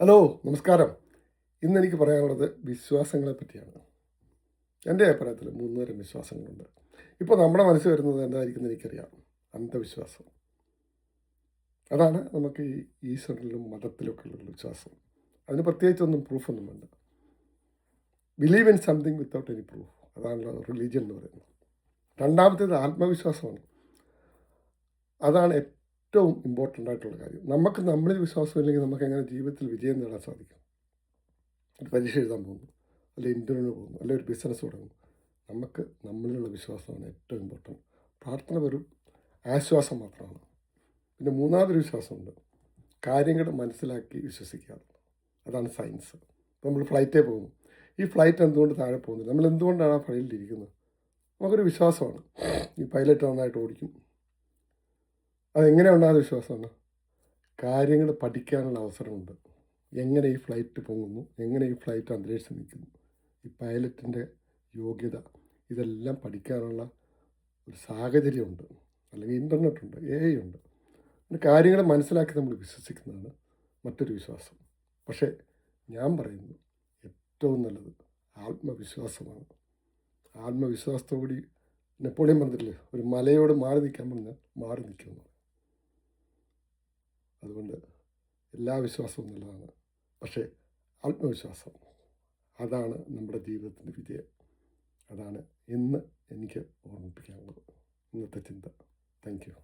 Hello, നമസ്കാരം. ഇന്നെനിക്ക് പറയാനുള്ളത് വിശ്വാസങ്ങളെ പറ്റിയാണ്. എൻ്റെ അഭിപ്രായത്തിൽ 3 തരം വിശ്വാസങ്ങളുണ്ട്. ഇപ്പോൾ നമ്മുടെ മനസ്സിൽ വരുന്നത് എന്തായിരിക്കുമെന്ന് എനിക്കറിയാം. അന്ധവിശ്വാസം. അതാണ് നമുക്ക് ഈ ഈശ്വരനിലും മതത്തിലൊക്കെ ഉള്ള വിശ്വാസം. അതിന് പ്രത്യേകിച്ചൊന്നും പ്രൂഫൊന്നും വേണ്ട. Believe in something without any proof. അതാണല്ലോ റിലീജിയൻ എന്ന് പറയുന്നത്. രണ്ടാമത്തേത് ആത്മവിശ്വാസമാണ്. അതാണ് ഏറ്റവും ഇമ്പോർട്ടൻ്റ് ആയിട്ടുള്ള കാര്യം. നമുക്ക് നമ്മളിൽ വിശ്വാസമില്ലെങ്കിൽ നമുക്ക് എങ്ങനെ ജീവിതത്തിൽ വിജയം നേടാൻ സാധിക്കും? ഒരു പരീക്ഷ എഴുതാൻ പോകുന്നു, അല്ലെങ്കിൽ ഇൻ്റർവ്യൂവിന് പോകുന്നു, അല്ലെങ്കിൽ ഒരു ബിസിനസ് തുടങ്ങുന്നു. നമുക്ക് നമ്മളിലുള്ള വിശ്വാസമാണ് ഏറ്റവും ഇമ്പോർട്ടൻറ്റ്. പ്രാർത്ഥന വെറും ആശ്വാസം മാത്രമാണ്. പിന്നെ മൂന്നാമതൊരു വിശ്വാസമുണ്ട്, കാര്യങ്ങൾ മനസ്സിലാക്കി വിശ്വസിക്കുക. അതാണ് സയൻസ്. ഇപ്പോൾ നമ്മൾ ഫ്ലൈറ്റേ പോകുന്നു, ഈ ഫ്ലൈറ്റ് എന്തുകൊണ്ട് താഴെ പോകുന്നില്ല, നമ്മൾ എന്തുകൊണ്ടാണ് ആ ഫ്ലൈറ്റിലിരിക്കുന്നത്? നമുക്കൊരു വിശ്വാസമാണ്, ഈ പൈലറ്റ് നന്നായിട്ട് ഓടിക്കും. അതെങ്ങനെ ഉണ്ടാകുന്ന വിശ്വാസമാണ്? കാര്യങ്ങൾ പഠിക്കാനുള്ള അവസരമുണ്ട്. എങ്ങനെ ഈ ഫ്ലൈറ്റ് പൊങ്ങുന്നു, എങ്ങനെ ഈ ഫ്ലൈറ്റ് അന്തരീക്ഷത്തിൽ നിൽക്കുന്നു, ഈ പൈലറ്റിൻ്റെ യോഗ്യത, ഇതെല്ലാം പഠിക്കാനുള്ള ഒരു സാഹചര്യമുണ്ട്. അല്ലെങ്കിൽ ഇൻ്റർനെറ്റുണ്ട്, AI ഉണ്ട്. പിന്നെ കാര്യങ്ങൾ മനസ്സിലാക്കി നമ്മൾ വിശ്വസിക്കുന്നതാണ് മറ്റൊരു വിശ്വാസം. പക്ഷേ ഞാൻ പറയുന്നു, ഏറ്റവും നല്ലത് ആത്മവിശ്വാസമാണ്. ആത്മവിശ്വാസത്തോടുകൂടി നെപ്പോളിയൻ പറഞ്ഞില്ലേ, ഒരു മലയോട് മാറി നിൽക്കാൻ പറഞ്ഞാൽ മാറി നിൽക്കുന്നു. അതുകൊണ്ട് എല്ലാ വിശ്വാസവും നല്ലതാണ്, പക്ഷേ ആത്മവിശ്വാസം, അതാണ് നമ്മുടെ ജീവിതത്തിൻ്റെ വിജയം. അതാണ് ഇന്ന് എനിക്ക് ഓർമ്മിപ്പിക്കാനുള്ളത്, ഇന്നത്തെ ചിന്ത. Thank you.